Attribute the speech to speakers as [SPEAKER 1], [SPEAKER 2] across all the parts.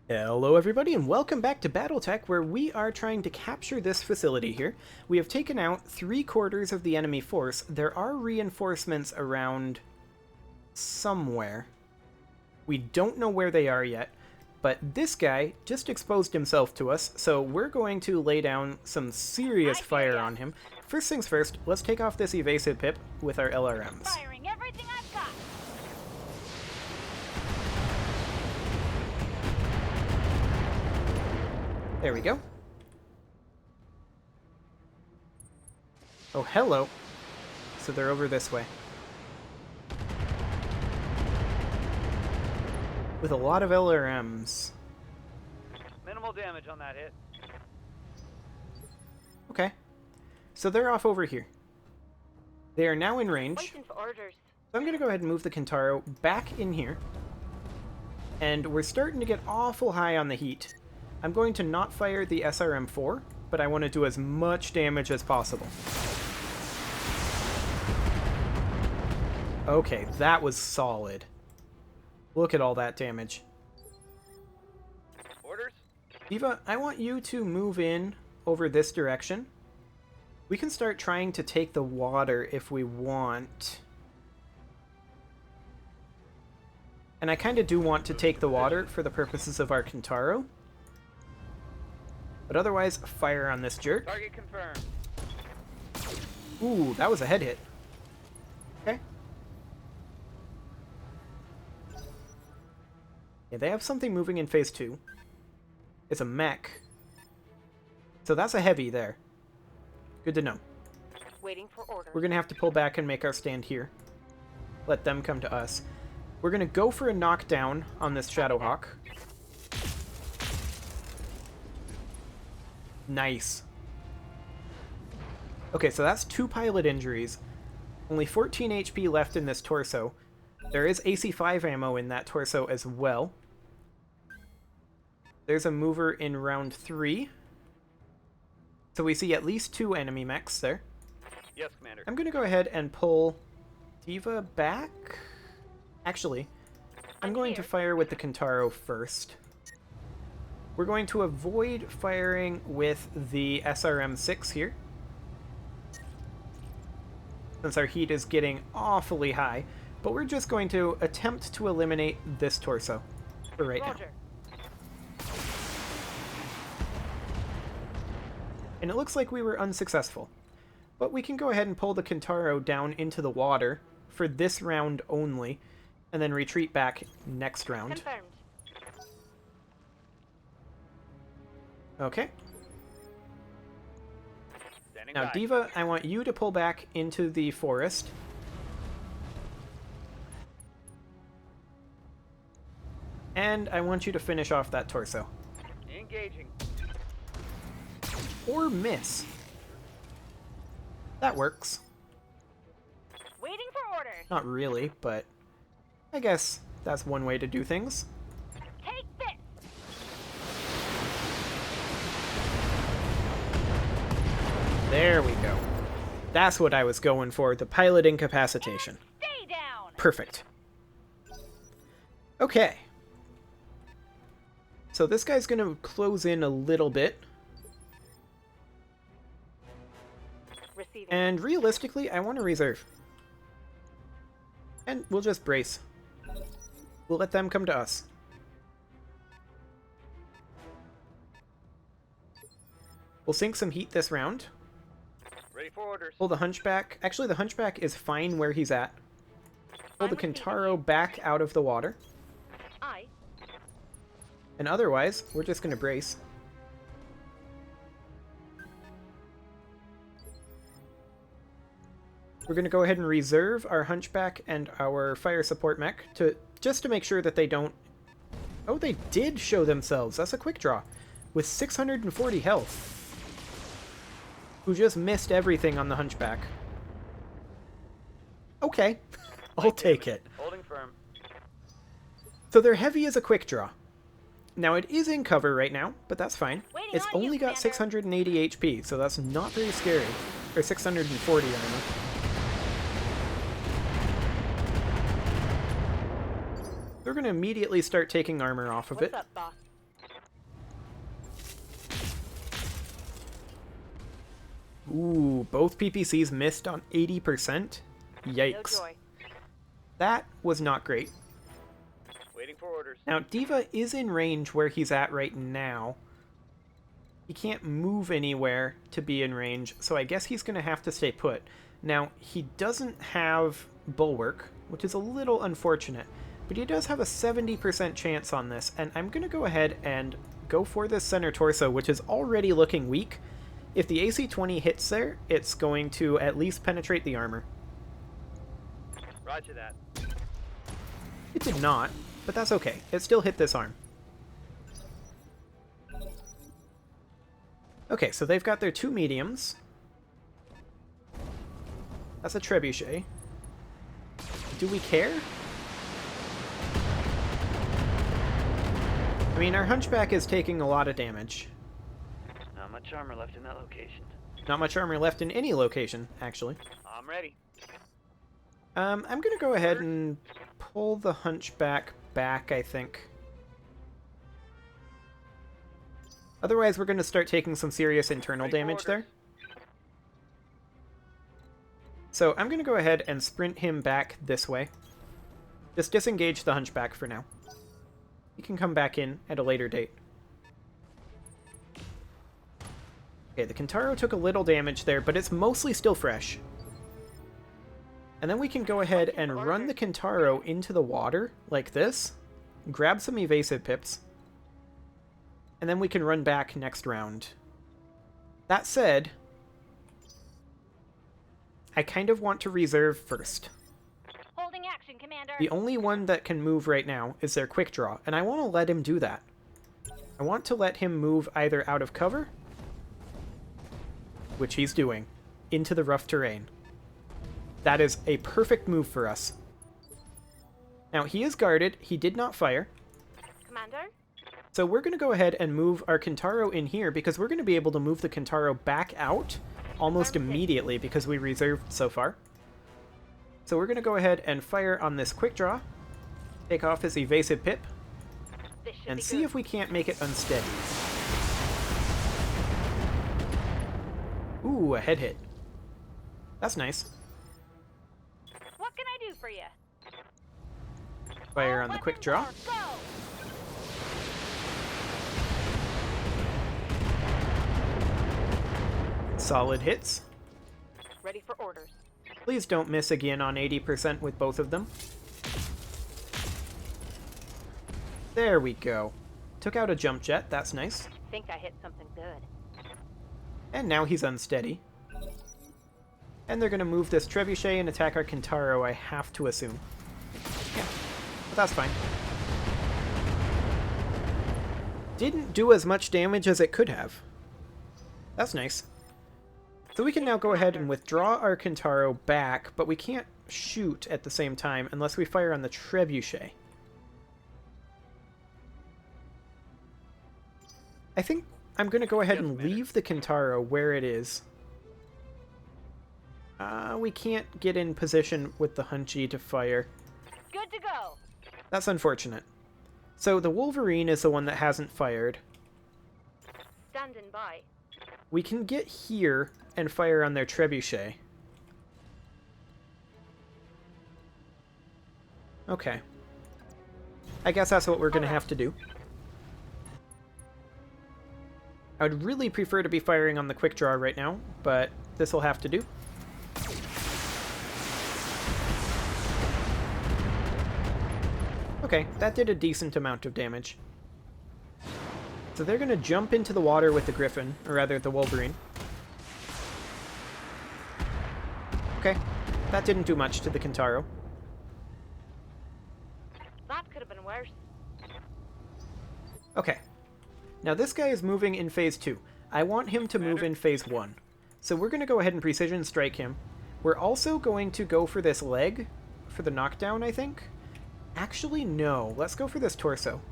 [SPEAKER 1] Hello everybody and welcome back to BattleTech, where we are trying to capture this facility here. We have taken out 3/4 of the enemy force. There are reinforcements around somewhere. We don't know where they are yet, but this guy just exposed himself to us, so we're going to lay down some serious fire on him. First things first, let's take off this evasive pip with our LRMs.
[SPEAKER 2] Firing everything I've got.
[SPEAKER 1] There we go. Oh, hello. So they're over this way. With a lot of LRMs.
[SPEAKER 3] Minimal damage on that hit.
[SPEAKER 1] Okay. So they're off over here. They are now in range.
[SPEAKER 2] Waiting for orders.
[SPEAKER 1] So I'm going to go ahead and move the Kintaro back in here. And we're starting to get awful high on the heat. I'm going to not fire the SRM-4, but I want to do as much damage as possible. Okay, that was solid. Look at all that damage.
[SPEAKER 3] Orders?
[SPEAKER 1] Eva, I want you to move in over this direction. We can start trying to take the water if we want. And I kind of do want to take the water for the purposes of our Kintaro. But otherwise, fire on this jerk.
[SPEAKER 3] Target confirmed.
[SPEAKER 1] Ooh, that was a head hit. Okay. Yeah, they have something moving in phase 2. It's a mech. So that's a heavy there. Good to know.
[SPEAKER 2] Waiting for orders.
[SPEAKER 1] We're going to have to pull back and make our stand here. Let them come to us. We're going to go for a knockdown on this Shadowhawk. Nice. Okay, so that's 2 pilot injuries. Only 14 HP left in this torso. There is AC-5 ammo in that torso as well. There's a mover in round 3. So we see at least 2 enemy mechs there.
[SPEAKER 3] Yes, Commander.
[SPEAKER 1] I'm going to go ahead and pull Diva back. Actually, I'm going to fire with the Kintaro first. We're going to avoid firing with the SRM-6 here, since our heat is getting awfully high, but we're just going to attempt to eliminate this torso for right now. And it looks like we were unsuccessful, but we can go ahead and pull the Kintaro down into the water for this round only, and then retreat back next round.
[SPEAKER 2] Confirmed.
[SPEAKER 1] Okay.
[SPEAKER 3] Standing
[SPEAKER 1] Now,
[SPEAKER 3] by.
[SPEAKER 1] Diva, I want you to pull back into the forest. And I want you to finish off that torso.
[SPEAKER 3] Engaging.
[SPEAKER 1] Or miss. That works.
[SPEAKER 2] Waiting for orders.
[SPEAKER 1] Not really, but I guess that's one way to do things.
[SPEAKER 2] Take this.
[SPEAKER 1] There we go. That's what I was going for, the pilot incapacitation.
[SPEAKER 2] Stay down.
[SPEAKER 1] Perfect. Okay. So this guy's going to close in a little bit.
[SPEAKER 2] Receiving.
[SPEAKER 1] And realistically, I want to reserve. And we'll just brace. We'll let them come to us. We'll sink some heat this round.
[SPEAKER 3] Ready for orders.
[SPEAKER 1] Pull the Hunchback. Actually, the Hunchback is fine where he's at. Pull the Kintaro back out of the water.
[SPEAKER 2] I.
[SPEAKER 1] And otherwise, we're just going to brace. We're going to go ahead and reserve our Hunchback and our fire support mech just to make sure that they don't... Oh, they did show themselves. That's a quick draw. With 640 health. Who just missed everything on the Hunchback. Okay. I'll take it.
[SPEAKER 3] Holding firm.
[SPEAKER 1] So their heavy is a quick draw. Now it is in cover right now, but that's fine.
[SPEAKER 2] Waiting
[SPEAKER 1] It's
[SPEAKER 2] on you,
[SPEAKER 1] only got
[SPEAKER 2] Commander.
[SPEAKER 1] 680 HP, so that's not very scary. Or 640 armor. They're going to immediately start taking armor off of it.
[SPEAKER 2] What's up, boss?
[SPEAKER 1] Ooh, both PPCs missed on 80%?
[SPEAKER 2] No
[SPEAKER 1] Yikes.
[SPEAKER 2] joy.
[SPEAKER 1] That was not great.
[SPEAKER 3] Waiting for orders.
[SPEAKER 1] Now, Diva is in range where he's at right now. He can't move anywhere to be in range, so I guess he's going to have to stay put. Now, he doesn't have Bulwark, which is a little unfortunate, but he does have a 70% chance on this, and I'm going to go ahead and go for this center torso, which is already looking weak. If the AC-20 hits there, it's going to at least penetrate the armor.
[SPEAKER 3] Roger that.
[SPEAKER 1] It did not, but that's okay. It still hit this arm. Okay, so they've got their 2 mediums. That's a trebuchet. Do we care? I mean, our hunchback is taking a lot of damage.
[SPEAKER 3] Not much armor left in that location.
[SPEAKER 1] Not much armor left in any location, actually.
[SPEAKER 3] I'm ready.
[SPEAKER 1] I'm gonna go ahead and pull the hunchback back, I think. Otherwise, we're gonna start taking some serious internal
[SPEAKER 3] Ready for
[SPEAKER 1] damage there.
[SPEAKER 3] orders.
[SPEAKER 1] So I'm gonna go ahead and sprint him back this way. Just disengage the hunchback for now. He can come back in at a later date. Okay, the Kintaro took a little damage there, but it's mostly still fresh. And then we can go ahead and run the Kintaro into the water, like this. Grab some evasive pips. And then we can run back next round. That said, I kind of want to reserve first.
[SPEAKER 2] Holding action, Commander.
[SPEAKER 1] The only one that can move right now is their quick draw, and I want to let him do that. I want to let him move either out of cover, which he's doing, into the rough terrain. That is a perfect move for us. Now, he is guarded. He did not fire.
[SPEAKER 2] Commander.
[SPEAKER 1] So we're going to go ahead and move our Kintaro in here because we're going to be able to move the Kintaro back out almost immediately because we reserved so far. So we're going to go ahead and fire on this quick draw, take off his evasive pip,
[SPEAKER 2] This should
[SPEAKER 1] and
[SPEAKER 2] be
[SPEAKER 1] see
[SPEAKER 2] good.
[SPEAKER 1] if we can't make it unsteady. Ooh, a head hit. That's nice.
[SPEAKER 2] What can I do for you?
[SPEAKER 1] Fire on the quick draw.
[SPEAKER 2] Go.
[SPEAKER 1] Solid hits.
[SPEAKER 2] Ready for orders.
[SPEAKER 1] Please don't miss again on 80% with both of them. There we go. Took out a jump jet, that's nice.
[SPEAKER 2] Think I hit something good.
[SPEAKER 1] And now he's unsteady. And they're going to move this trebuchet and attack our Kintaro, I have to assume. Yeah, but that's fine. Didn't do as much damage as it could have. That's nice. So we can now go ahead and withdraw our Kintaro back, but we can't shoot at the same time unless we fire on the trebuchet. I think I'm going to go ahead and leave the Kintaro where it is. We can't get in position with the Hunchy to fire.
[SPEAKER 2] Good to go.
[SPEAKER 1] That's unfortunate. So the Wolverine is the one that hasn't fired.
[SPEAKER 2] Standing by.
[SPEAKER 1] We can get here and fire on their trebuchet. Okay. I guess that's what we're going to have to do. I would really prefer to be firing on the quick draw right now, but this will have to do. Okay, that did a decent amount of damage. So they're going to jump into the water with the Griffin, or rather the Wolverine. Okay, that didn't do much to the Kintaro.
[SPEAKER 2] That could have been worse.
[SPEAKER 1] Okay. Now this guy is moving in phase 2. I want him to move in phase 1. So we're going to go ahead and precision strike him. We're also going to go for this leg, for the knockdown, I think. Actually, no. Let's go for this torso.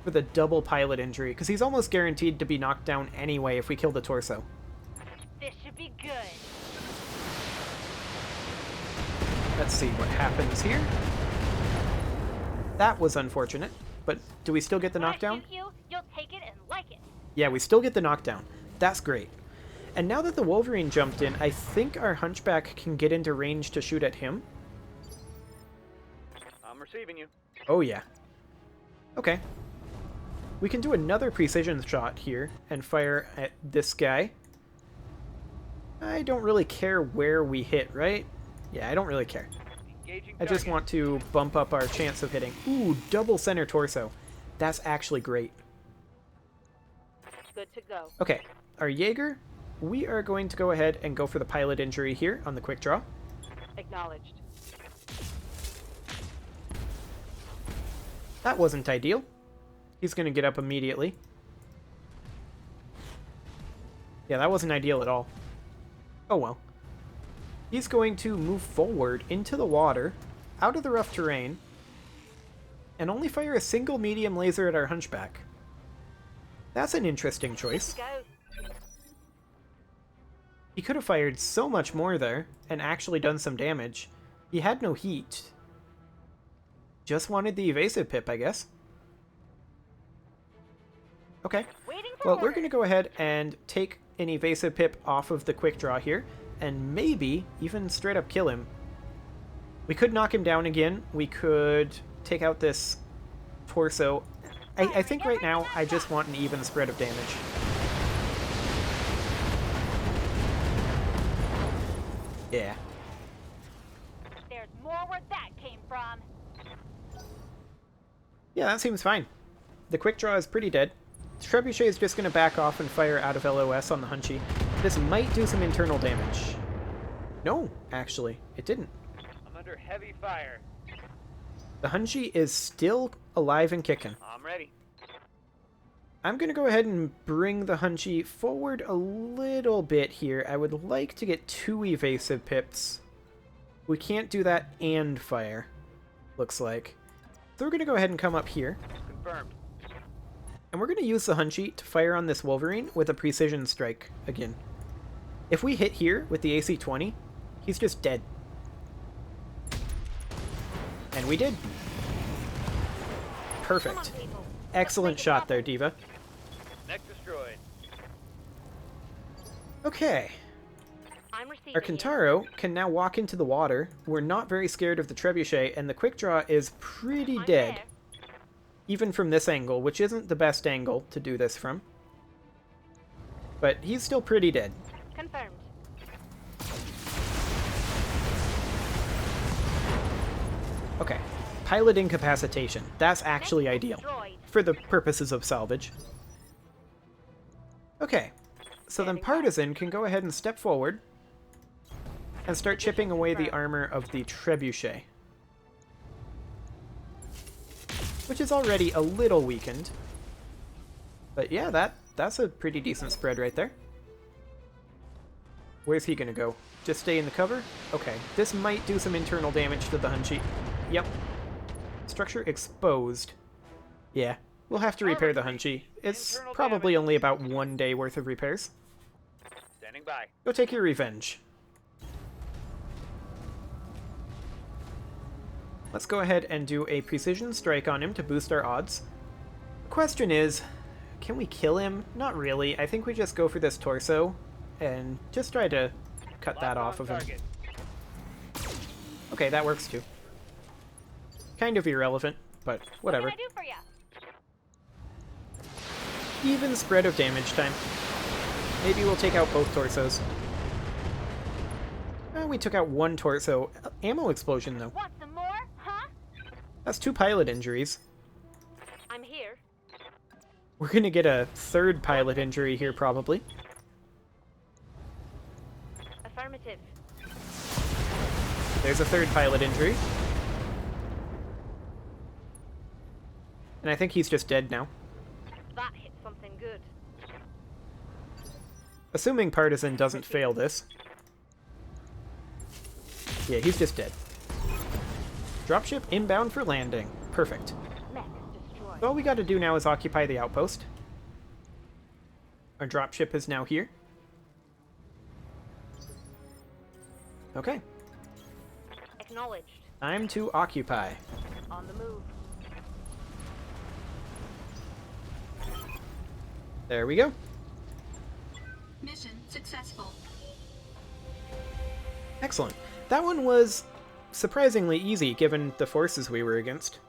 [SPEAKER 1] For the double pilot injury, because he's almost guaranteed to be knocked down anyway if we kill the torso.
[SPEAKER 2] This should be good.
[SPEAKER 1] Let's see what happens here. That was unfortunate, but do we still get the
[SPEAKER 2] When I
[SPEAKER 1] knockdown?
[SPEAKER 2] shoot you, you'll take it and like it.
[SPEAKER 1] Yeah, we still get the knockdown. That's great. And now that the Wolverine jumped in, I think our Hunchback can get into range to shoot at him.
[SPEAKER 3] I'm receiving you.
[SPEAKER 1] Oh yeah. Okay. We can do another precision shot here and fire at this guy. I don't really care where we hit, right? Yeah, I don't really care.
[SPEAKER 3] Engaging
[SPEAKER 1] I just
[SPEAKER 3] target.
[SPEAKER 1] want to bump up our chance of hitting. Ooh, double center torso. That's actually great.
[SPEAKER 2] Good to go.
[SPEAKER 1] Okay, our Jaeger, we are going to go ahead and go for the pilot injury here on the quick draw.
[SPEAKER 2] Acknowledged.
[SPEAKER 1] That wasn't ideal. He's going to get up immediately. Yeah, that wasn't ideal at all. Oh well. He's going to move forward into the water, out of the rough terrain, and only fire a single medium laser at our Hunchback. That's an interesting choice.
[SPEAKER 2] Go.
[SPEAKER 1] He could have fired so much more there, and actually done some damage. He had no heat. Just wanted the evasive pip, I guess. Okay.
[SPEAKER 2] Waiting for
[SPEAKER 1] Well, we're
[SPEAKER 2] orders.
[SPEAKER 1] going to go ahead and take an evasive pip off of the quick draw here, and maybe even straight up kill him. We could knock him down again. We could take out this torso. I think right now I just want an even spread of damage. Yeah.
[SPEAKER 2] There's more where that came from.
[SPEAKER 1] Yeah, that seems fine. The quick draw is pretty dead. Trebuchet is just going to back off and fire out of LOS on the Hunchy. This might do some internal damage. No, actually, it didn't.
[SPEAKER 3] I'm under heavy fire.
[SPEAKER 1] The Hunchy is still alive and kicking.
[SPEAKER 3] I'm ready.
[SPEAKER 1] I'm going to go ahead and bring the Hunchy forward a little bit here. I would like to get 2 evasive pips. We can't do that and fire, looks like. So we're going to go ahead and come up here.
[SPEAKER 3] Confirmed.
[SPEAKER 1] And we're going to use the Hunchy to fire on this Wolverine with a precision strike again. If we hit here with the AC-20, he's just dead. And we did. Perfect.
[SPEAKER 2] Come on, people.
[SPEAKER 1] Excellent shot there, Diva.
[SPEAKER 3] Next destroyed.
[SPEAKER 1] Okay.
[SPEAKER 2] I'm receiving
[SPEAKER 1] Our
[SPEAKER 2] you.
[SPEAKER 1] Kentaro can now walk into the water. We're not very scared of the Trebuchet, and the quick draw is pretty
[SPEAKER 2] I'm
[SPEAKER 1] dead.
[SPEAKER 2] there.
[SPEAKER 1] Even from this angle, which isn't the best angle to do this from. But he's still pretty dead.
[SPEAKER 2] Confirmed.
[SPEAKER 1] Okay. Pilot incapacitation. That's actually
[SPEAKER 2] Next
[SPEAKER 1] ideal.
[SPEAKER 2] destroyed.
[SPEAKER 1] For the purposes of salvage. Okay. So then Partisan can go ahead and step forward and start chipping away the armor of the Trebuchet. Which is already a little weakened. But yeah, that's a pretty decent spread right there. Where's he gonna go? Just stay in the cover? Okay, this might do some internal damage to the Hunchy. Yep. Structure exposed. Yeah, we'll have to repair the Hunchy. It's
[SPEAKER 3] Internal
[SPEAKER 1] probably
[SPEAKER 3] damage.
[SPEAKER 1] only about 1 day worth of repairs.
[SPEAKER 3] Standing by.
[SPEAKER 1] Go take your revenge. Let's go ahead and do a precision strike on him to boost our odds. The question is, can we kill him? Not really. I think we just go for this torso and just try to cut that
[SPEAKER 3] Lock
[SPEAKER 1] off
[SPEAKER 3] on
[SPEAKER 1] of him.
[SPEAKER 3] target.
[SPEAKER 1] Okay, that works too. Kind of irrelevant, but whatever.
[SPEAKER 2] What can I do for you?
[SPEAKER 1] Even spread of damage time. Maybe we'll take out both torsos. We took out 1 torso. Ammo explosion, though.
[SPEAKER 2] Want some more? Huh?
[SPEAKER 1] That's 2 pilot injuries.
[SPEAKER 2] I'm here.
[SPEAKER 1] We're gonna get a 3rd pilot injury here, probably.
[SPEAKER 2] Affirmative.
[SPEAKER 1] There's a 3rd pilot injury. And I think he's just dead now.
[SPEAKER 2] That hit something good.
[SPEAKER 1] Assuming Partisan doesn't fail this. Yeah, he's just dead. Dropship inbound for landing. Perfect.
[SPEAKER 2] Mech destroyed.
[SPEAKER 1] All we gotta do now is occupy the outpost. Our dropship is now here. Okay,
[SPEAKER 2] Acknowledged.
[SPEAKER 1] time to occupy.
[SPEAKER 2] On the move.
[SPEAKER 1] There we go.
[SPEAKER 4] Mission successful.
[SPEAKER 1] Excellent. That one was surprisingly easy given the forces we were against.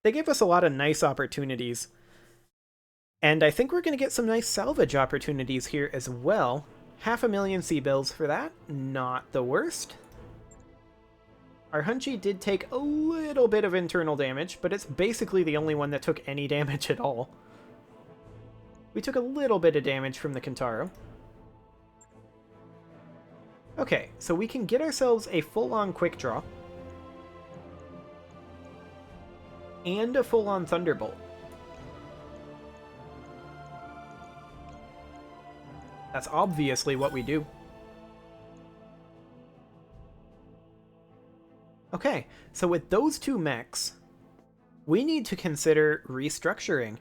[SPEAKER 1] They gave us a lot of nice opportunities. And I think we're going to get some nice salvage opportunities here as well. 500,000 sea bills for that. Not the worst. Our Hunchy did take a little bit of internal damage, but it's basically the only one that took any damage at all. We took a little bit of damage from the Kintaro. Okay, so we can get ourselves a full-on quick draw. And a full-on Thunderbolt. That's obviously what we do. Okay, so with those two mechs, we need to consider restructuring.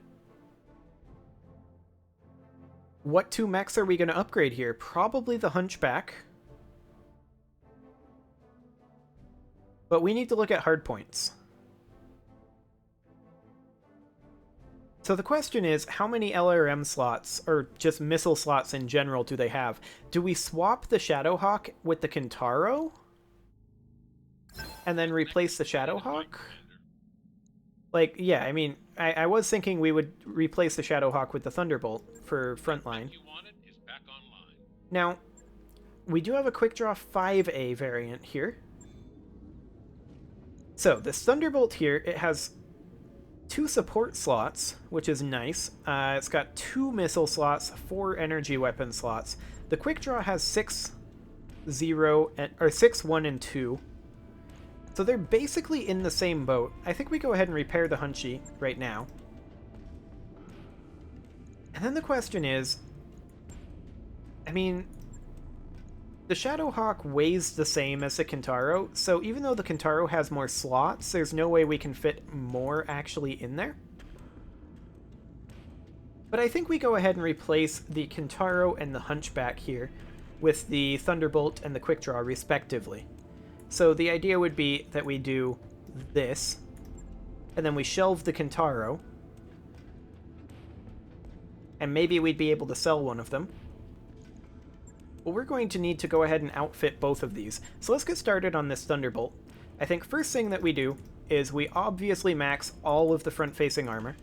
[SPEAKER 1] What two mechs are we going to upgrade here? Probably the Hunchback. But we need to look at hardpoints. So the question is, how many LRM slots, or just missile slots in general, do they have? Do we swap the Shadowhawk with the Kintaro? And then replace the Shadowhawk? Like, yeah, I mean, I was thinking we would replace the Shadowhawk with the Thunderbolt for frontline. Now, we do have a Quick Draw 5A variant here. So, this Thunderbolt here, it has 2 support slots, which is nice. It's got 2 missile slots, 4 energy weapon slots. The Quick Draw has 6, 1, and 2. So they're basically in the same boat. I think we go ahead and repair the Hunchy right now. And then the question is, I mean, the Shadowhawk weighs the same as the Kintaro, so even though the Kintaro has more slots, there's no way we can fit more actually in there. But I think we go ahead and replace the Kintaro and the Hunchback here with the Thunderbolt and the Quick Draw respectively. So the idea would be that we do this, and then we shelve the Kintaro, and maybe we'd be able to sell one of them. Well, we're going to need to go ahead and outfit both of these. So let's get started on this Thunderbolt. I think first thing that we do is we obviously max all of the front-facing armor,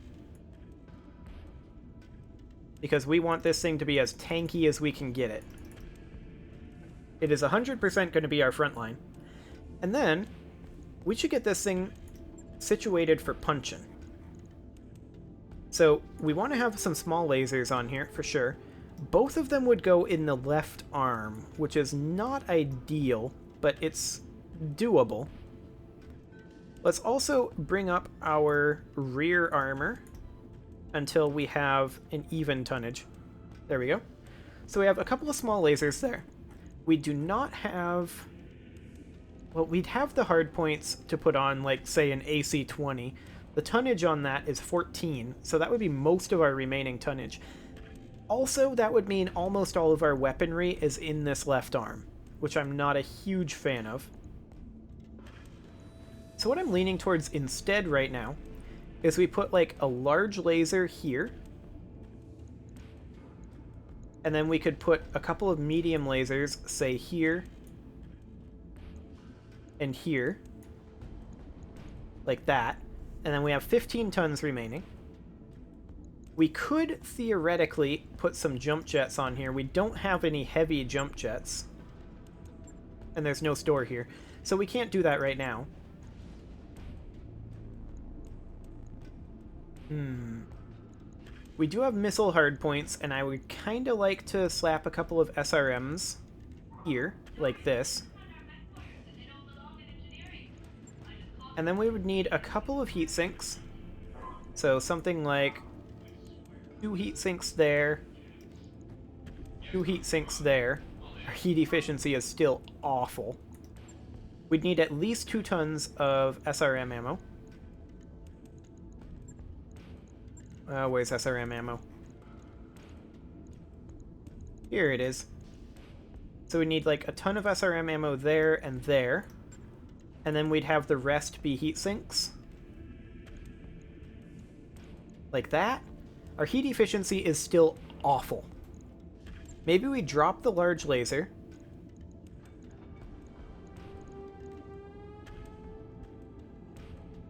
[SPEAKER 1] because we want this thing to be as tanky as we can get it. It is 100% going to be our front line. And then, we should get this thing situated for punching. So, we want to have some small lasers on here, for sure. Both of them would go in the left arm, which is not ideal, but it's doable. Let's also bring up our rear armor until we have an even tonnage. There we go. So we have a couple of small lasers there. We do not have... Well, we'd have the hard points to put on, like, say, an AC-20. The tonnage on that is 14, so that would be most of our remaining tonnage. Also, that would mean almost all of our weaponry is in this left arm, which I'm not a huge fan of. So what I'm leaning towards instead right now is we put, like, a large laser here, and then we could put a couple of medium lasers, say, here, and here, like that, and then we have 15 tons remaining. We could theoretically put some jump jets on here. We don't have any heavy jump jets, and there's no store here, so we can't do that right now. We do have missile hardpoints, and I would kind of like to slap a couple of SRMs here, like this. And then we would need a couple of heat sinks. So something like 2 heat sinks there, 2 heat sinks there. Our heat efficiency is still awful. We'd need at least 2 tons of SRM ammo. Where's SRM ammo? Here it is. So we need like a ton of SRM ammo there and there. And then we'd have the rest be heat sinks. Like that. Our heat efficiency is still awful. Maybe we drop the large laser.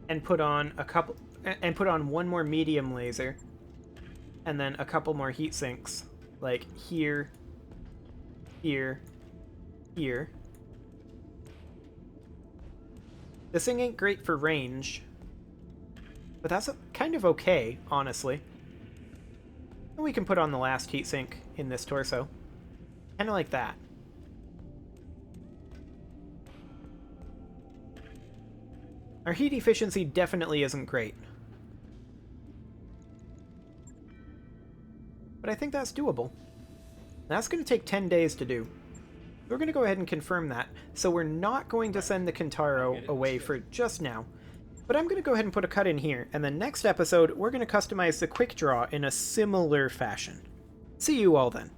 [SPEAKER 1] And put on one more medium laser. And then a couple more heat sinks. Like here, here, here. This thing ain't great for range. But that's kind of okay, honestly. And we can put on the last heatsink in this torso. Kind of like that. Our heat efficiency definitely isn't great. But I think that's doable. That's going to take 10 days to do. We're going to go ahead and confirm that. So we're not going to send the Kintaro away for just now. But I'm going to go ahead and put a cut in here, and then next episode, we're going to customize the quick draw in a similar fashion. See you all then.